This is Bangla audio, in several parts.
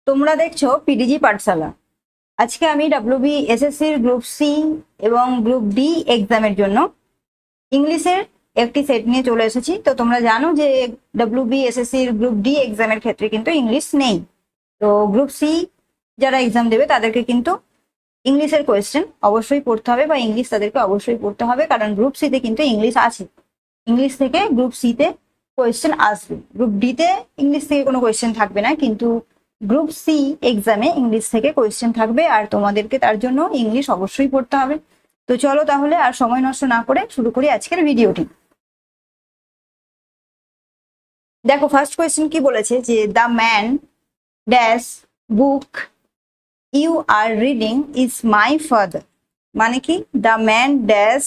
তোমরা দেখছো পিডিজি পাঠশালা। আজকে আমি WBSSCর গ্রুপ সি এবং গ্রুপ ডি এক্সামের জন্য ইংলিশের একটি সেট নিয়ে চলে এসেছি। তো তোমরা জানো যে WBSSCর গ্রুপ ডি এক্সামের ক্ষেত্রে কিন্তু ইংলিশ নেই। তো গ্রুপ সি যারা এক্সাম দেবে তাদেরকে কিন্তু ইংলিশের কোয়েশ্চেন অবশ্যই পড়তে হবে, বা ইংলিশ তাদেরকে অবশ্যই পড়তে হবে, কারণ গ্রুপ সিতে কিন্তু ইংলিশ আছে। ইংলিশ থেকে গ্রুপ সিতে কোয়েশ্চেন আসবে, গ্রুপ ডিতে ইংলিশ থেকে কোনো কোয়েশ্চেন থাকবে না, কিন্তু গ্রুপ সি এক্সামে ইংলিশ থেকে কোয়েশ্চেন থাকবে, আর তোমাদেরকে তার জন্য ইংলিশ অবশ্যই পড়তে হবে। তো চলো তাহলে আর সময় নষ্ট না করে শুরু করি আজকের ভিডিওটি। দেখো ফার্স্ট কোয়েশ্চেন কি বলেছে, যে the man dash book you are reading is my father. মানে কি, the man dash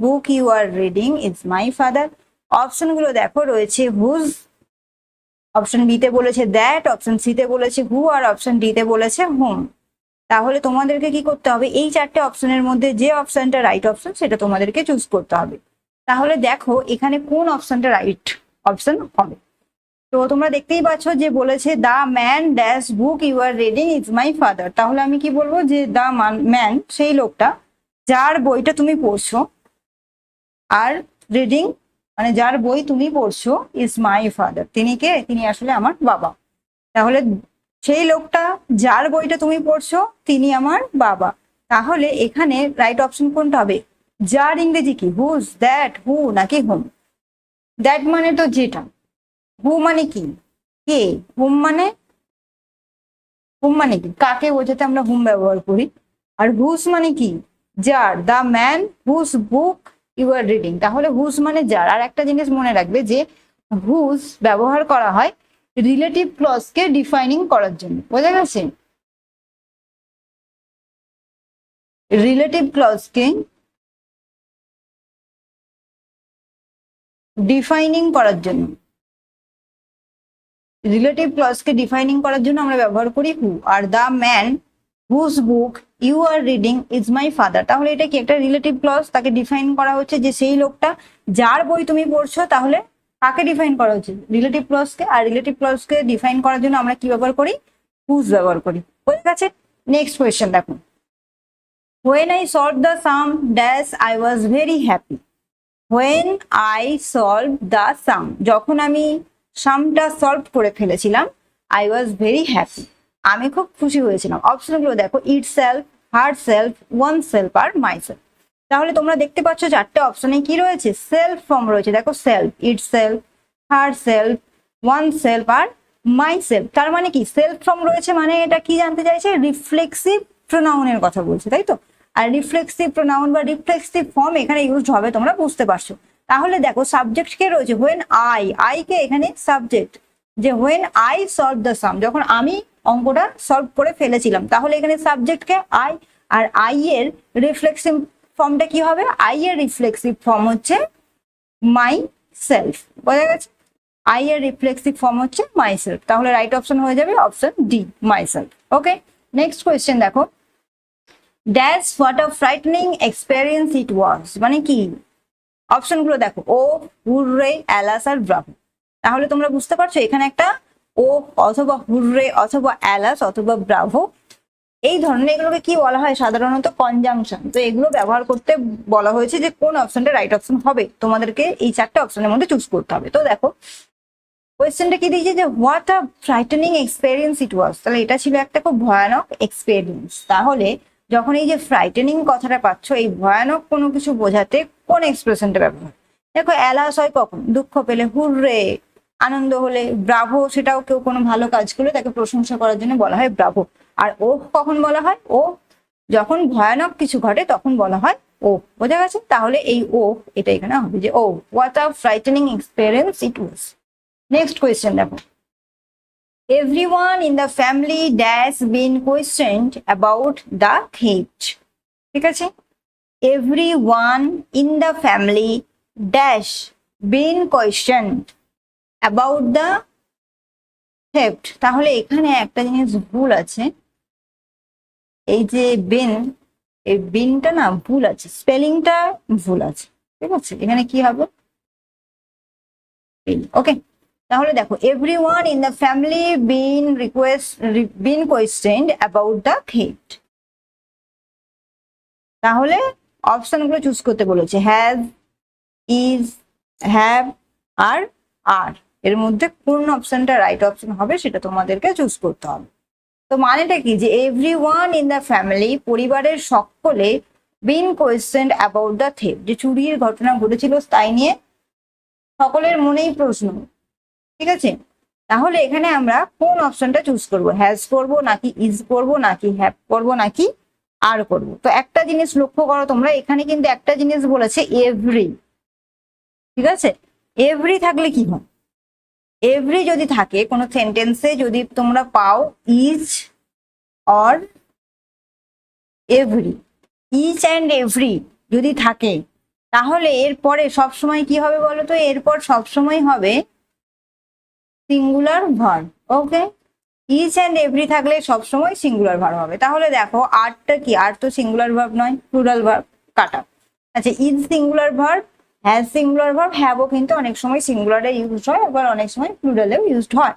book you are reading is my father. অপশনগুলো দেখো, রয়েছে হুজ, অপশন বি তে বলেছে দ্যাট, অপশন সি তে বলেছে হু, আর অপশন ডি তে বলেছে হুম। তাহলে তোমাদেরকে কি করতে হবে, এই চারটে অপশনের মধ্যে যে অপশনটা রাইট অপশন সেটা তোমাদেরকে চুজ করতে হবে। তাহলে দেখো এখানে কোন অপশনটা রাইট অপশন হবে। তো তোমরা দেখতেই পাচ্ছ যে বলেছে the man dash book you are reading is my father. তাহলে আমি কি বলবো, যে দ্য ম্যান সেই লোকটা যার বইটা তুমি পড়ছো, আর রিডিং মানে যার বই তুমি পড়ছো ইজ মাই ফাদার, তিনি কে, তিনি আসলে আমার বাবা। তাহলে সেই লোকটা যার বইটা তুমি পড়ছো তিনি আমার বাবা। তাহলে এখানে রাইট অপশন কোনটা হবে, যার ইংরেজি কি, হুজ, দ্যাট, হু নাকি হুম। দ্যাট মানে তো যেটা, হু মানে কি, কে, হুম মানে কি, কাকে বোঝাতে আমরা হুম ব্যবহার করি। আর হুজ মানে কি, যার, the man whose book you are reading. তাহলে হুজ মানে যার। আর একটা জিনিস মনে রাখবে যে হুজ ব্যবহার করা হয় রিলেটিভ ক্লজকে ডিফাইনিং করার জন্য, বোঝা গেছে, রিলেটিভ ক্লজকে ডিফাইনিং করার জন্য, রিলেটিভ ক্লজকে ডিফাইনিং করার জন্য আমরা ব্যবহার করি হু। আর the man whose book you are reading is my father, তাহলে এটা কি একটা রিলেটিভ ক্লজ, তাকে ডিফাইন করা হচ্ছে যে সেই লোকটা যার বই তুমি পড়ছো। তাহলে কাকে ডিফাইন করা হচ্ছে, রিলেটিভ ক্লজকে। আর রিলেটিভ ক্লজকে ডিফাইন করার জন্য আমরা কি ব্যবহার করি, হুজ ব্যবহার করি। বুঝে গেছে। নেক্সট কোয়েশ্চেন দেখো, when I solved the sum dash I was very happy. when I solved the sum, যখন আমি সামটা সলভ করে ফেলেছিলাম, I was very happy, আমি খুব খুশি হয়েছিলাম। অপশনগুলো দেখো, itself, herself, oneself আর মাই সেলফ। তাহলে তোমরা দেখতে পাচ্ছ চারটে অপশনে কি রয়েছে, সেলফ ফর্ম রয়েছে। দেখো self, itself, herself, oneself আর মাই সেলফ। তার মানে কি, সেলফ ফর্ম রয়েছে মানে এটা কি জানতে চাইছে, রিফ্লেক্সিভ প্রোনাউনের কথা বলছে, তাই তো। আর রিফ্লেক্সিভ প্রোনাউন বা রিফ্লেক্সিভ ফর্ম এখানে ইউজ হবে, তোমরা বুঝতে পারছো। তাহলে দেখো সাবজেক্ট কে রয়েছে, হোয়েন আই কে এখানে সাবজেক্ট, যে when I solve the sum, যখন আমি অঙ্কটা সলভ করে ফেলেছিলাম। তাহলে এখানে সাবজেক্ট কে আই, আর আই এর রিফ্লেক্সিভ ফর্মটা কি হবে, আই এর রিফ্লেক্সিভ ফর্ম হচ্ছে মাই সেলফ। বোঝা গেছে, আই এর রিফ্লেক্সিভ ফর্ম হচ্ছে মাই সেলফ। তাহলে রাইট অপশন হয়ে যাবে option D, my self. Okay, next question দেখো, dash what a frightening experience it ওয়াজ। মানে কি, অপশনগুলো দেখো, ও, হুররে, অ্যালাস আর ব্রাভো। তাহলে তোমরা বুঝতে পারছো এখানে একটা ও অথবা হুররে অথবা অ্যালাস অথবা ব্রাভো, এই ধরনের এগুলোকে কি বলা হয়, সাধারণত কনজাংশন। তো এগুলো ব্যবহার করতে বলা হয়েছে যে কোন অপশনটা রাইট অপশন হবে, তোমাদেরকে এই চারটে অপশনের মধ্যে চুজ করতে হবে। তো দেখো কোয়েশ্চেনটা কি দিয়েছে, যে what a frightening experience it ওয়াজ। তাহলে এটা ছিল একটা খুব ভয়ানক এক্সপেরিয়েন্স। তাহলে যখন এই যে ফ্রাইটেনিং কথাটা পাচ্ছ, এই ভয়ানক কোনো কিছু বোঝাতে কোন এক্সপ্রেশনটা ব্যবহার, দেখো অ্যালাস হয় কখন, দুঃখ পেলে, হুররে আনন্দ হলে, ব্রাভো সেটাও কেউ কোনো ভালো কাজ করলে তাকে প্রশংসা করার জন্য বলা হয় ব্রাভো। আর ও কখন বলা হয়, ও যখন ভয়ানক কিছু ঘটে তখন বলা হয় ও। বোঝা গেছে। তাহলে এই ও এটা এখানে হবে, যে oh what a frightening experience it was. Next question দেখো, everyone in the family dash been questioned about the theft। ঠিক আছে, everyone in the family dash been questioned about the theft। তাহলে এখানে একটা জিনিস ভুল আছে, এই যে বিন, এই বিনটা না ভুল আছে, স্পেলিংটা ভুল আছে। ঠিক আছে, এখানে কি হবে, ওকে। তাহলে দেখো everyone in the family been questioned about the theft. তাহলে অপশনগুলো চুজ করতে বলেছে, হ্যাজ, ইজ, হ্যাভ আর আর, এর মধ্যে কোন অপশনটা রাইট অপশন হবে সেটা তোমাদেরকে চুজ করতে হবে। তো মানেটা কি, যে এভরিওয়ান ইন দ্য ফ্যামিলি, পরিবারের সকলে, বিন কোয়েশ্চেনড অ্যাবাউট দ্য থেফট, যে চুরির ঘটনা ঘটেছিল তাই নিয়ে সকলের মনেই প্রশ্ন। ঠিক আছে, তাহলে এখানে আমরা কোন অপশনটা চুজ করব, হ্যাজ করব নাকি ইজ করব নাকি হ্যাভ করব নাকি আর করব। তো একটা জিনিস লক্ষ্য করো তোমরা, এখানে কিন্তু একটা জিনিস বলেছে এভরি। ঠিক আছে, এভরি থাকলে কি হয়, এভরি যদি থাকে কোনো সেন্টেন্সে, যদি তোমরা পাও is or every, each and every যদি থাকে, তাহলে এরপরে সবসময় কি হবে বলো তো, এরপর সবসময় হবে singular verb. Okay, each and every থাকলে সবসময় সিঙ্গুলার ভার্ব হবে। তাহলে দেখো আরটা কি, আর তো সিঙ্গুলার ভার্ব নয়, প্লুরাল ভার্ব, কাটা। আচ্ছা, is singular verb, has singular verb, হ্যাভও কিন্তু অনেক সময় সিঙ্গুলারে ইউজড হয়, আবার অনেক সময় প্লুরালেও ইউজড হয়।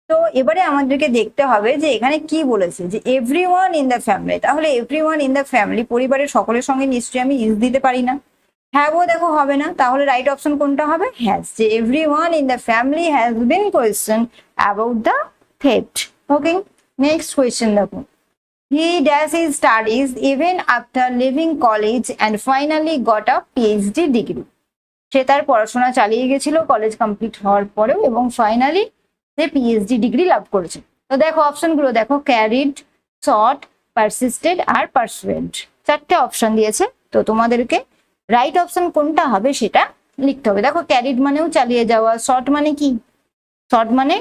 তো এবারে আমাদেরকে দেখতে হবে যে এখানে কি বলেছে, যে এভরিওয়ান ইন দ্য ফ্যামিলি। তাহলে এভরিওয়ান ইন দ্য ফ্যামিলি, পরিবারের সকলের সঙ্গে নিশ্চয়ই আমি ইজ দিতে পারি না, হ্যাভও দেখো হবে না, তাহলে রাইট অপশন কোনটা হবে, হ্যাজ, যে everyone in the family has been question about the theft. Okay, next question দেখো, he dash his studies even after leaving college and finally got a PhD degree. সে তার পড়াশোনা চালিয়ে গেছিল কলেজ কমপ্লিট হওয়ার পরেও, এবং ফাইনালি সে পিএইচডি ডিগ্রি লাভ করেছে। তো দেখো অপশনগুলো দেখো, ক্যারিড, শর্ট, পারসিস্টেড আর পারসুয়েড, চারটে অপশন দিয়েছে। তো তোমাদেরকে রাইট অপশন কোনটা হবে সেটা লিখতে হবে। দেখো ক্যারিড মানেও চালিয়ে যাওয়া, শর্ট মানে কি, শর্ট মানে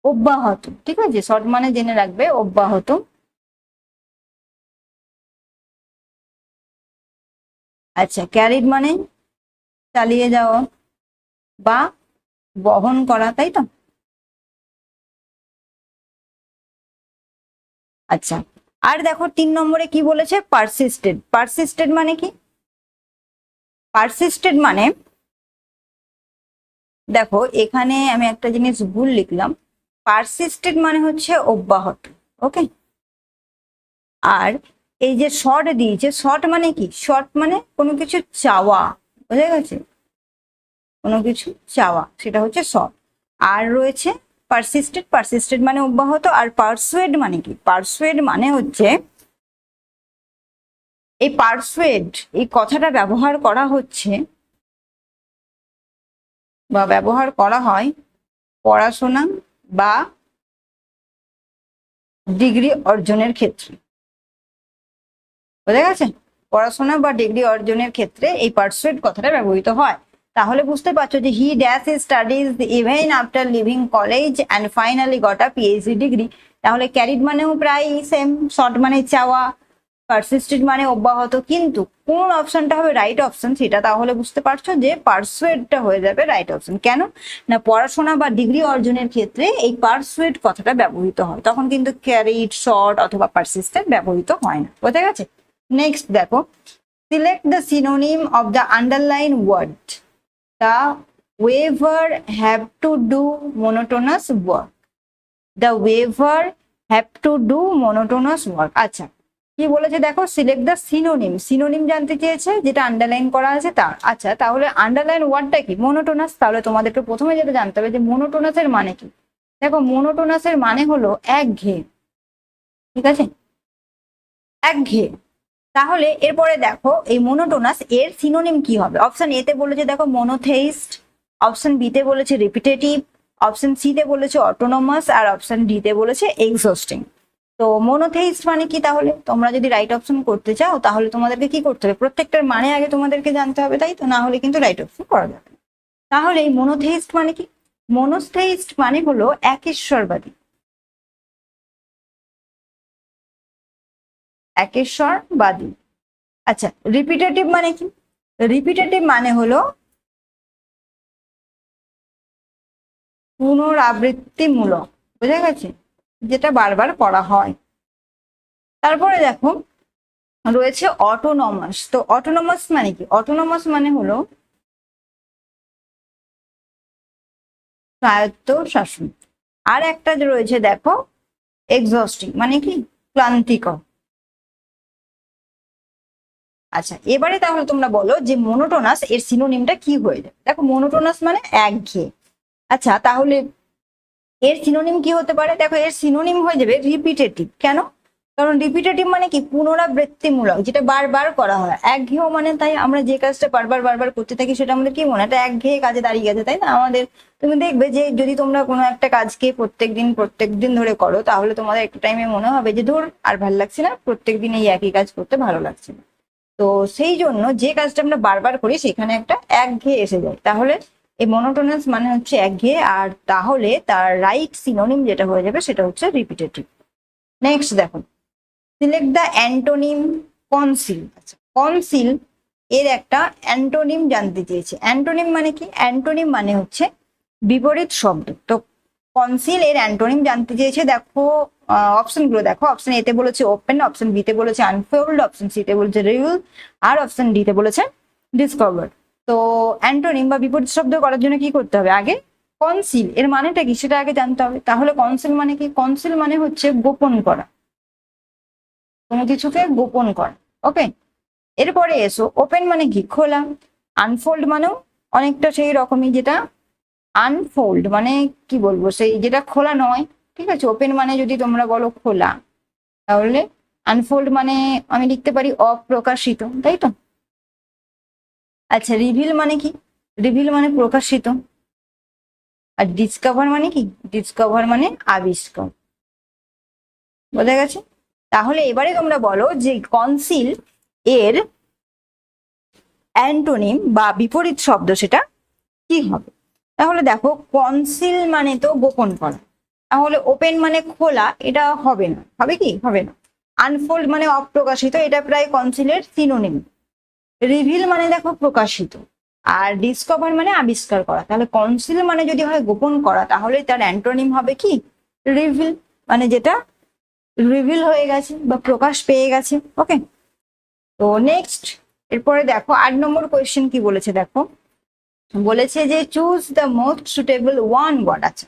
অব্যাহত। ঠিক আছে, শর্ট মানে জেনে রাখবে অব্যাহত। আচ্ছা, ক্যারিড মানে চালিয়ে যাওয়া বা বহন করা, তাই তো। আচ্ছা, আর দেখো 3 নম্বরে কি বলেছে, পারসিস্টেড। পারসিস্টেড মানে কি, পারসিস্টেড মানে, দেখো এখানে আমি একটা জিনিস ভুল লিখলাম, পারসিস্টেড মানে হচ্ছে অব্যাহত। ওকে, আর এই যে শর্ট দিয়েছে, শর্ট মানে কি, শর্ট মানে কোনো কিছু চাওয়া, বুঝে গেছে, কোনো কিছু চাওয়া, সেটা হচ্ছে শর্ট। আর রয়েছে পারসিস্টেড, পারসিস্টেড মানে অব্যাহত। আর পারসুয়েড মানে কি, পারসুয়েড মানে হচ্ছে, এই পারসুয়েড এই কথাটা ব্যবহার করা হচ্ছে বা ব্যবহার করা হয় পড়াশোনা বা ডিগ্রি অর্জনের ক্ষেত্রে। বোঝা গেছে, পড়াশোনা বা ডিগ্রি অর্জনের ক্ষেত্রে এই পারসুয়েড কথাটা ব্যবহৃত হয়। তাহলে বুঝতে পারছো যে হি dash his studies even after leaving college and finally got a PhD degree. তাহলে ক্যারিড মানেও প্রায় সেম, শর্ট মানে চাওয়া, পারসিস্টেড মানে অব্যাহত, কিন্তু কোন অপশনটা হবে রাইট অপশন সেটা তাহলে বুঝতে পারছো যে পারসুয়েডটা হয়ে যাবে রাইট অপশন। কেন না, পড়াশোনা বা ডিগ্রি অর্জনের ক্ষেত্রে এই পারসুয়েড কথাটা ব্যবহৃত হয়, তখন কিন্তু ক্যারিড, শর্ট অথবা পারসিস্টেড ব্যবহৃত হয় না। বোঝা গেছে। নেক্সট দেখো, select the synonym of the underline word. The weaver have to do monotonous work. The weaver have to do monotonous work. আচ্ছা, কি বলেছে দেখো, সিলেক্ট দ্য সিনোনিম। সিনোনিম জানতে চেয়েছে, যেটা আন্ডারলাইন করা আছে তার। আচ্ছা, তাহলে আন্ডারলাইন ওয়ার্ডটা কি, মোনোটোনাস। তাহলে তোমাদেরকে প্রথমে যেটা জানতে হবে যে মোনোটোনাসের মানে কি। দেখো মোনোটোনাসের মানে হলো একঘেয়ে। ঠিক আছে, একঘেয়ে। তাহলে এরপরে দেখো এই মোনোটোনাস এর সিনোনিম কি হবে। অপশন এ তে বলেছে দেখো মনোথেইস্ট, অপশন বি তে বলেছে রিপিটেটিভ, অপশন সি তে বলেছে অটোনোমাস, আর অপশন ডি তে বলেছে এক্সস্টিং। তো মনোথেইস্ট মানে কি, তাহলে তোমরা যদি রাইট অপশন করতে চাও তাহলে তোমাদেরকে কি করতে হবে, প্রত্যেকটার মানে আগে তোমাদেরকে জানতে হবে, তাই তো, না হলে কিন্তু রাইট অপশন করা যাবে না। তাহলে এই মনোথেইস্ট মানে কি, মনোথেইস্ট মানে হলো একেশ্বরবাদী, একেশ্বরবাদী। আচ্ছা, রিপিটেটিভ মানে কি, রিপিটেটিভ মানে হলো পুনরাবৃত্তিমূলক। বোঝা গেছে, যেটা বারবার করা হয়। তারপরে দেখো রয়েছে অটোনমাস। তো অটোনমাস মানে কি, অটোনমাস মানে হলো স্বায়ত্ত শাসন। আর একটা যে রয়েছে দেখো এক্সস্টিং, মানে কি ক্লান্তিকর। আচ্ছা এবারে তাহলে তোমরা বলো যে মোনোটোনাস এর সিনোনিমটা কি হয়ে যায়। দেখো মোনোটোনাস মানে একঘেয়ে। আচ্ছা তাহলে এর সিনোনিম কি হতে পারে, দেখো এর সিনোনিম হয়ে যাবে রিপিটেটিভ। কেন? কারণ রিপিটেটিভ মানে কি পুনরাবৃত্তিমূলক, যেটা বারবার করা হয়। একঘেয়েও মানে তাই আমরা যে কাজটা বারবার বারবার করতে থাকি সেটা আমাদের কি মনে, একটা একঘেয়ে কাজে দাঁড়িয়ে গেছে, তাই না আমাদের। তুমি দেখবে যে যদি তোমরা কোনো একটা কাজকে প্রত্যেকদিন ধরে করো, তাহলে তোমাদের একটা টাইমে মনে হবে যে ধর আর ভালো লাগছে না, প্রত্যেকদিন এই একই কাজ করতে ভালো লাগছে না। তো সেই জন্য যে কাজটা আমরা বারবার করি সেখানে একটা একঘেয়ে এসে যায়। তাহলে এই মনোটোনাস মানে হচ্ছে একঘেয়ে, আর তাহলে তার রাইট সিনোনিম যেটা হয়ে যাবে সেটা হচ্ছে রিপিটেটিভ। নেক্সট দেখো, সিলেক্ট দ্য অ্যান্টোনিম কনসিল। আচ্ছা কনসিল এর একটা অ্যান্টোনিম জানতে চেয়েছে। অ্যান্টোনিম মানে কি? অ্যান্টোনিম মানে হচ্ছে বিপরীত শব্দ। তো কনসিল এর অ্যান্টোনিম জানতে চেয়েছে। দেখো অপশন গুলো দেখো, অপশন এতে বলেছে ওপেন, অপশন বি তে বলেছে আনফোল্ড, অপশন সি তে বলেছে রিভিল, আর অপশন ডি তে বলেছে ডিসকভার। তো অ্যান্টোনিম বা বিপরীত শব্দ করার জন্য কি করতে হবে, আগে কনসিল এর মানেটা কি সেটা আগে জানতে হবে। তাহলে কনসিল মানে কি? কনসিল মানে হচ্ছে গোপন করা, কোনো কিছুকে গোপন করা। ওকে, এরপরে এসো ওপেন মানে কি? খোলা। আনফোল্ড মানেও অনেকটা সেই রকমই, যেটা আনফোল্ড মানে কি বলবো, সেই যেটা খোলা নয়। ঠিক আছে, ওপেন মানে যদি তোমরা বলো খোলা, তাহলে আনফোল্ড মানে আমি লিখতে পারি অপ্রকাশিত, তাই তো। আচ্ছা রিভিল মানে কি? রিভিল মানে প্রকাশিত। আর ডিসকভার মানে কি? ডিসকভার মানে আবিষ্কার। বোঝা গেছে? তাহলে এবারে তোমরা বলো যে কনসিল এর অ্যান্টোনিম বা বিপরীত শব্দ সেটা কি হবে। তাহলে দেখো কনসিল মানে তো গোপন করা, তাহলে ওপেন মানে খোলা, এটা হবে না। হবে কি? হবে না। আনফোল্ড মানে অপ্রকাশিত, এটা প্রায় কনসিলের সিনোনিম। রিভিল মানে দেখো প্রকাশিত, আর ডিসকভার মানে আবিষ্কার করা। তাহলে কনসিল মানে যদি হয় গোপন করা, তাহলে তার অ্যান্টোনিম হবে কি? রিভিল, মানে যেটা রিভিল হয়ে গেছে বা প্রকাশ পেয়ে গেছে। ওকে, তো নেক্সট এরপরে দেখো 8 নম্বর কোয়েশ্চেন কি বলেছে। দেখো বলেছে যে choose the most suitable one word. আচ্ছা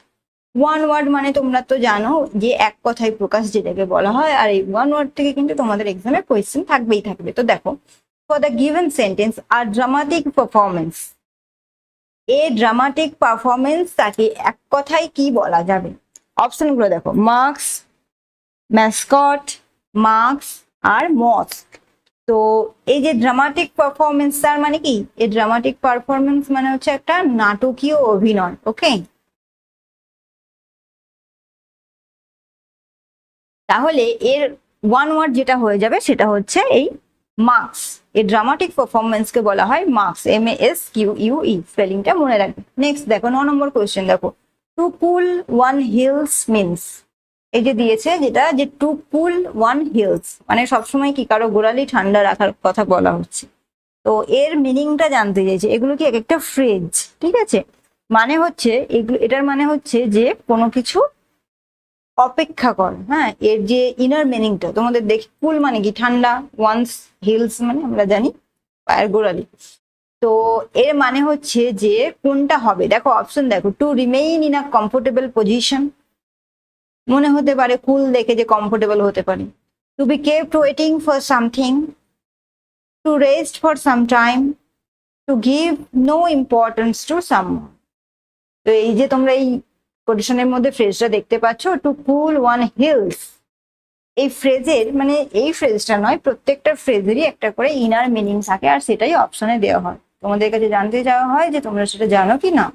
ওয়ান ওয়ার্ড মানে তোমরা তো জানো যে এক কথায় প্রকাশ যেটাকে বলা হয়, আর এই ওয়ান ওয়ার্ড থেকে কিন্তু তোমাদের এক্সামে কোয়েশ্চেন থাকবেই থাকবে। তো দেখো, ফর দ্য গিভেন সেন্টেন্স আর dramatic performance, a dramatic performance তাকে এক কথায় কি বলা যাবে। অপশন গুলো দেখো, মার্কস, ম্যাসকট, মার্কস আর মস্ক। তো এই যে ড্রামাটিক পারফরমেন্স তার মানে কি? এই ড্রামাটিক পারফরমেন্স মানে হচ্ছে একটা নাটকীয় অভিনয়। ওকে, তাহলে এর ওয়ান ওয়ার্ড যেটা হয়ে যাবে সেটা হচ্ছে এই মার্কস। এই ড্রামাটিক পারফরমেন্স কে বলা হয় মার্কস, MASQUE, স্পেলিংটা মনে রাখবে। নেক্সট দেখো 9 নম্বর কোয়েশ্চেন দেখো, two cool one hills means. এই যে দিয়েছে যেটা, যে টু কুল ওয়ান হিলস মানে সবসময় কি কারো গোড়ালি ঠান্ডা রাখার কথা বলা হচ্ছে। তো এর মিনিংটা জানতে চাইছে। এগুলো কি এক একটা ফ্রেজ, ঠিক আছে। মানে হচ্ছে এগুলো, এটার মানে হচ্ছে যে কোনো কিছু অপেক্ষা কর। হ্যাঁ, এর যে ইনার মিনিংটা তোমাদের দেখি, কুল মানে কি ঠান্ডা, ওয়ান্স হিলস মানে আমরা জানি পায়ের গোড়ালি। তো এর মানে হচ্ছে যে কোনটা হবে। দেখো অপশন দেখো, to remain in a comfortable position, মনে হতে পারে কুল দেখে যে কমফোর্টেবল হতে পারে। To be kept waiting for something, to rest for some time, to give no importance to someone. তো এই যে তোমরা এই কোটেশনের মধ্যে ফ্রেজটা দেখতে পাচ্ছ, টু কুল ওয়ান হিলস, এই ফ্রেজের মানে এই ফ্রেজটা নয়, প্রত্যেকটা ফ্রেজেরই একটা করে ইনার মিনিং থাকে, আর সেটাই অপশনে দেওয়া হয়। তোমাদের কাছে জানতে চাওয়া হয় যে তোমরা সেটা জানো কি না।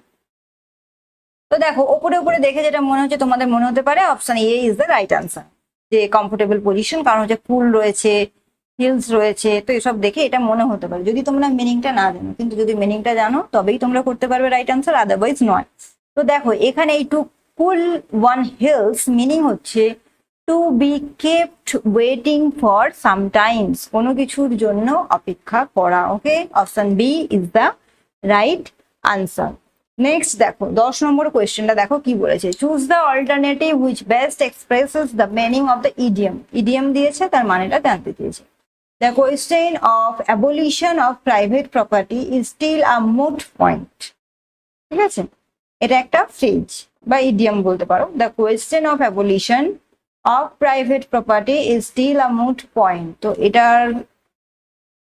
তো দেখো ওপরে উপরে দেখে যেটা মনে হচ্ছে, তোমাদের মনে হতে পারে option A is the right answer, যে কমফোর্টেবল পজিশন, কারণ হচ্ছে কুল রয়েছে, হিলস রয়েছে। তো এসব দেখে এটা মনে হতে পারে, যদি তোমরা মিনিংটা না জানো। কিন্তু যদি মিনিংটা জানো তবেই তোমরা করতে পারবে রাইট আনসার, আদারওয়াইজ নয়। তো দেখো এখানে এই to cool one heels meaning হচ্ছে to be kept waiting for sometimes, কোনো কিছুর জন্য অপেক্ষা করা। Okay, option B is the right answer. Next দেখো 10 নম্বর কোয়েশ্চেনটা দেখো কি বলেছে, choose the alternative which best expresses the meaning of the idiom. Idiom দিয়েছে, তার মানেটা জানতে চেয়েছে। The question of abolition of private property is still a moot point. ঠিক আছে, এটা একটা ফ্রেজ বা ইডিয়াম বলতে পারো। The question of abolition of private property is still a moot point. তো এটার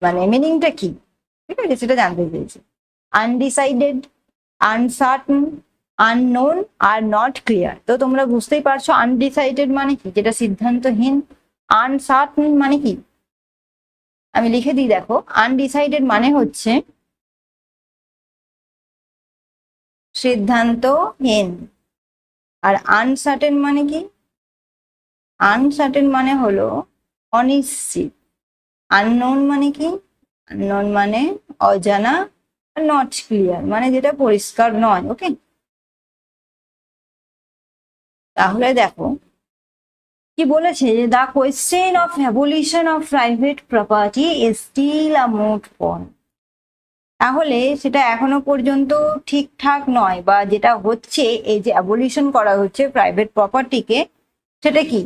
মানে মিনিংটা কি, ঠিক আছে, সেটা জানতে চেয়েছি। Undecided, uncertain, unknown are not clear. তো তোমরা বুঝতেই পারছো আনডিসাইডেড মানে কি, যেটা সিদ্ধান্তহীন। আনসার্টেন মানে কি, আমি লিখে দিই দেখো, আনডিসাইডেড মানে হচ্ছে সিদ্ধান্তহীন। আর আনসার্টেন মানে কি, আনসার্টেন মানে হলো অনিশ্চিত। আননোন মানে কি, আননোন মানে অজানা। নট ক্লিয়ার মানে যেটা পরিষ্কার নয়। ওকে, তাহলে দেখো কি বলেছে, যে the question of abolition of private property is still a moot point. তাহলে সেটা এখনো পর্যন্ত ঠিকঠাক নয়, বা যেটা হচ্ছে এই যে অ্যাবলিশন করা হচ্ছে প্রাইভেট প্রপার্টিকে, সেটা কি,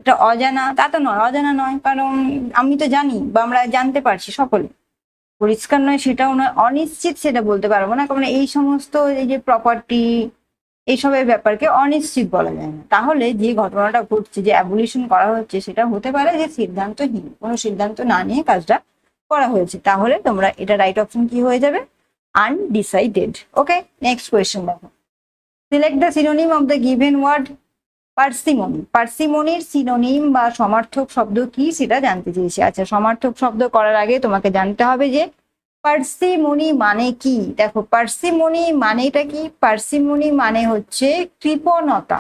এটা অজানা। তা তো নয়, অজানা নয়, কারণ আমি তো জানি বা আমরা জানতে পারছি সকলে। পরিষ্কার নয় সেটাও নয়, অনিশ্চিত সেটা বলতে পারবো না, কারণ এই সমস্ত এই যে প্রপার্টি এইসবের ব্যাপারকে অনিশ্চিত বলা যায় না। তাহলে যে ঘটনাটা ঘটছে, যে অ্যাবলিশন করা হচ্ছে, সেটা হতে পারে যে সিদ্ধান্তহীন, কোনো সিদ্ধান্ত না নিয়ে কাজটা করা হয়েছে। তাহলে তোমরা এটা রাইট অপশন কি হয়ে যাবে, আনডিসাইডেড। ওকে, নেক্সট কোয়েশ্চেন দেখো। Select the synonym of the given word parsimony. পার্সিমনির সিনোনিম বা সমার্থক শব্দ কি সেটা জানতে চেয়েছি। আচ্ছা, সমার্থক শব্দ করার আগে তোমাকে জানতে হবে যে পার্সিমনি মানে কি। দেখো পার্সিমনি মানেটা কি, পার্সিমনি মানে হচ্ছে কৃপণতা।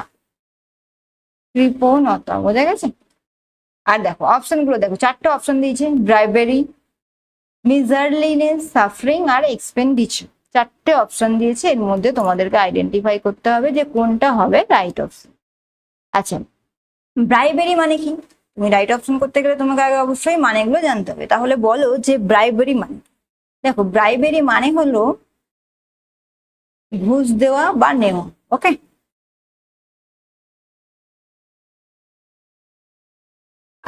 কৃপণতা, বোঝা গেছে। আর দেখো অপশন গুলো দেখো, চারটে অপশন দিয়েছে, ব্রাইবেরি, মিজারলিনেস, সাফারিং আর এক্সপেন্ডিচার। চারটে অপশন দিয়েছে, এর মধ্যে তোমাদেরকে আইডেন্টিফাই করতে হবে যে কোনটা হবে রাইট অপশন। আচ্ছা, ব্রাইবেরি মানে কি, তুমি রাইট অপশন করতে গেলে তোমাকে আগে অবশ্যই মানেগুলো জানতে হবে। তাহলে বলো যে ব্রাইবেরি মানে। দেখো ব্রাইবেরি মানে হলো ঘুষ দেওয়া বা নেওয়া। ওকে,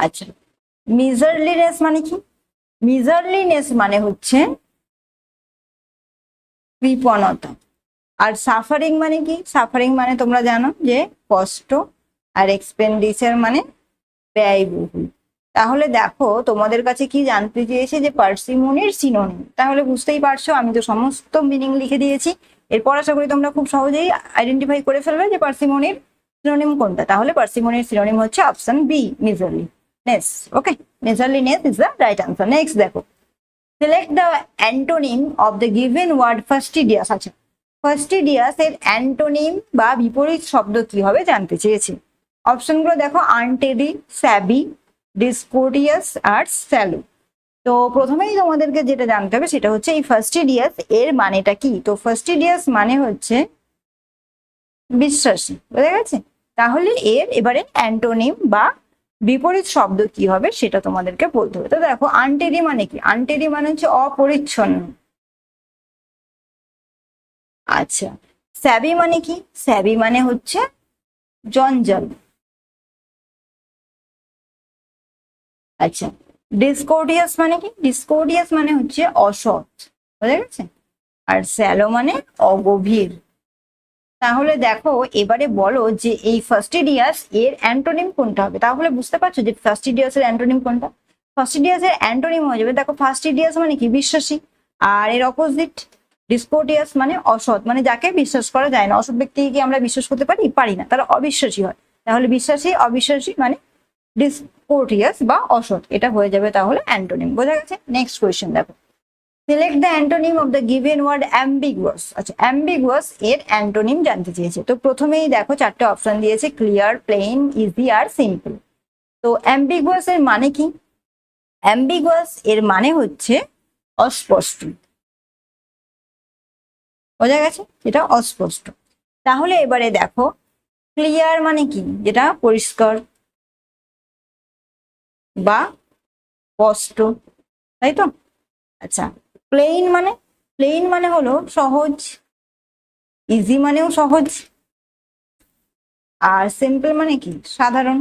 আচ্ছা, মিজারলিনেস মানে কি, মিজারলিনেস মানে হচ্ছে কৃপণতা। আর সাফারিং মানে কি, সাফারিং মানে তোমরা জানো যে কষ্ট। আর এক্সপেন্ডিচার মানে ব্যয়বহুল। তাহলে দেখো তোমাদের কাছে কি জানতে চেয়েছে, যে পার্সিমনির সিনোনিম। তাহলে বুঝতেই পারছো আমি তো সমস্ত মিনিং লিখে দিয়েছি। এরপর আশা করি তোমরা খুব সহজেই আইডেন্টিফাই করে ফেলবে যে পার্সিমনির সিনোনিম কোনটা। তাহলে পার্সিমনির সিনোনিম হচ্ছে option B, miserliness. Okay, miserliness is the right answer. Next দেখো, select the antonym of the given word fastidious. আচ্ছা, ফাস্টিডিয়াস এর অ্যান্টোনিম বা বিপরীত শব্দ কি হবে জানতে চেয়েছে। অপশনগুলো দেখো, আনটেডি, স্যাবি, ডিসকোর্ডিয়াস আর স্যালো। তো প্রথমেই তোমাদেরকে যেটা জানতে হবে সেটা হচ্ছে এই ফাস্টিডিয়াস এর মানেটা কি। তো ফাস্টিডিয়াস মানে হচ্ছে বিশ্বাসী, বুঝা গেছে। তাহলে এর এবারে অ্যান্টোনিম বা বিপরীত শব্দ কি হবে সেটা তোমাদেরকে বলতে হবে। তো দেখো আনটেডি মানে কি, আনটেডি মানে হচ্ছে অপরিচ্ছন্ন। আচ্ছা, স্যাবি মানে কি, স্যাবি মানে হচ্ছে জঞ্জাল। আচ্ছা, ডিসকোর্ডিয়াস মানে কি, ডিসকোর্ডিয়াস মানে হচ্ছে অসৎ, বুঝা গেছে। আর স্যালো মানে অগভীর। তাহলে দেখো এবারে বলো যে এই ফাস্টিডিয়াস এর অ্যান্টোনিম কোনটা হবে। তাহলে বুঝতে পারছো যে ফাস্টিডিয়াস এর অ্যান্টোনিম কোনটা। ফাস্টিডিয়াস এর অ্যান্টোনিম হয়ে যাবে, দেখো ফাস্টিডিয়াস মানে কি, বিশ্বাসী। আর এর অপোজিট ডিসকোর্ডিয়াস মানে অসৎ, মানে যাকে বিশ্বাস করা যায় না। অসৎ ব্যক্তিকে কি আমরা বিশ্বাস করতে পারি, পারি না, তারা অবিশ্বাসী হয়। তাহলে বিশ্বাসী অবিশ্বাসী মানে ডিসকোর্ডিয়াস বা অসৎ, এটা হয়ে যাবে তাহলে অ্যান্টোনিম। বোঝা গেছে। নেক্সট কোয়েশ্চেন দেখো, select the antonym of the given word ambiguous. আচ্ছা, অ্যাম্বিগুয়াস এর অ্যান্টোনিম জানতে চেয়েছে। তো প্রথমেই দেখো চারটে অপশন দিয়েছে, ক্লিয়ার, প্লেন, ইজি আর সিম্পল। তো অ্যাম্বিগুয়াস এর মানে কি, অ্যাম্বিগুয়াস এর মানে হচ্ছে অস্পষ্ট, বোঝা গেছে, এটা অস্পষ্ট। তাহলে এবারে দেখো ক্লিয়ার মানে কি, যেটা পরিষ্কার বা স্পষ্ট, তাই তো। আচ্ছা, প্লেন মানে, প্লেন মানে হলো সহজ। ইজি মানেও সহজ। আর সিম্পল মানে কি, সাধারণ।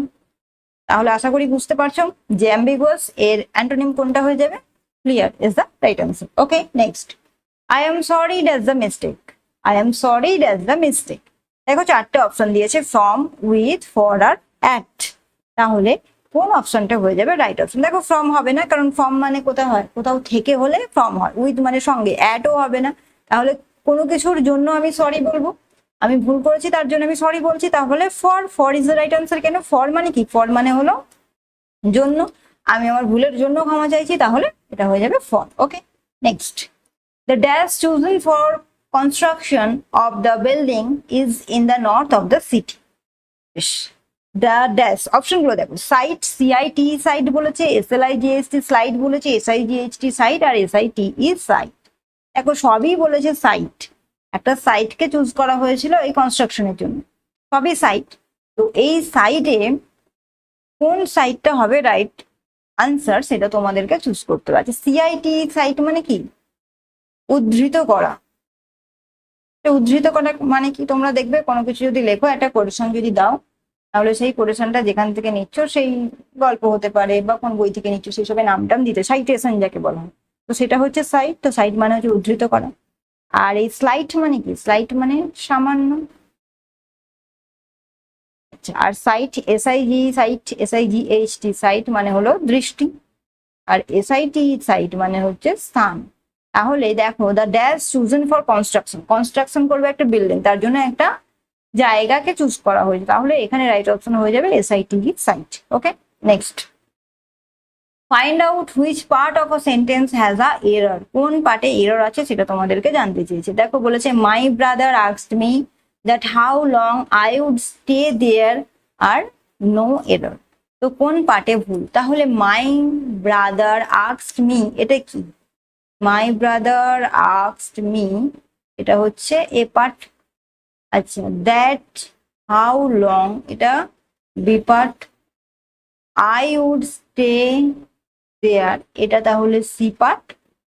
তাহলে আশা করি বুঝতে পারছো যে অ্যাম্বিগুয়াস এর অ্যান্টোনিম কোনটা হয়ে যাবে, clear is the right answer. Okay, next, I am sorry that's the mistake. I am sorry that's the mistake. দেখো চারটে অপশন দিয়েছে, ফ্রম, উইথ, ফর আর অ্যাট। তাহলে কোন অপশনটা হয়ে যাবে রাইট অপশন? দেখো ফ্রম হবে না, কারণ ফ্রম মানে কোথায় হয়, কোথাও থেকে হলে ফ্রম হয়। উইথ মানে সঙ্গে, অ্যাটও হবে না। তাহলে কোনো কিছুর জন্য আমি সরি বলবো, আমি ভুল করেছি তার জন্য আমি সরি বলছি, তাহলে for, for is the right answer. কেন? ফর মানে কি? ফর মানে হলো জন্য, আমি আমার ভুলের জন্য ক্ষমা চাইছি, তাহলে এটা হয়ে যাবে for. Okay, next. The dash chosen for construction of the building is in the north of the city. The dash option গুলো দেখো, সাইট, সিআইটি সাইট বলেছে, এসএলআইজিএসটি স্লাইড বলেছে, এসআইজিএইচটি সাইট, আর এসআইটি ইজ সাইট। দেখো সবই বলেছে সাইট, একটা সাইটকে চুজ করা হয়েছিল এই কনস্ট্রাকশনের জন্য, সবই সাইট। তো এই সাইটে কোন সাইটটা হবে রাইট আনসার সেটা তোমাদেরকে চুজ করতে হবে। সিআইটি সাইট মানে কি? উদ্ধৃত করা। উদ্ধৃত করা মানে কি? তোমরা দেখবে কোনো কিছু যদি লেখো, একটা কোটেশন যদি দাও, তাহলে সেই কোটেশনটা যেখান থেকে নিচ্ছ, সেই গল্প হতে পারে বা কোন বই থেকে নিচ্ছ, সেই সবের নামটাম দিতে, সাইটেশন যাকে বলা হয়, তো সেটা হচ্ছে সাইট। তো সাইট মানে হচ্ছে উদ্ধৃত করা। আর এই স্লাইড মানে কি? স্লাইড মানে সামান্য। আচ্ছা, আর সাইট, এসআইজি সাইট, এসআইজিএইচটি সাইট মানে হলো দৃষ্টি, আর এসআইটি সাইট মানে হচ্ছে স্থান। তাহলে দেখো, the dash chosen for construction, construction করবে একটা বিল্ডিং, তার জন্য একটা জায়গাকে চুজ করা হয়েছে, তাহলে এখানে রাইট অপশন হয়ে যাবে S I T site. Okay, next. Find out which part of a sentence has a error. কোন পার্টে এরর আছে সেটা তোমাদেরকে জানতে চেয়েছে। দেখো বলেছে, my brother asked me that how long I would stay there আর নো এরর। তো কোন পার্টে ভুল? তাহলে মাই ব্রাদার আস্কড মি, এটা কি? মাই ব্রাদার আস্কড মি, এটা হচ্ছে এ পার্ট। আচ্ছা, দ্যাট হাউ লং, এটা B part. I would stay there, এটা তাহলে সি পার্ট।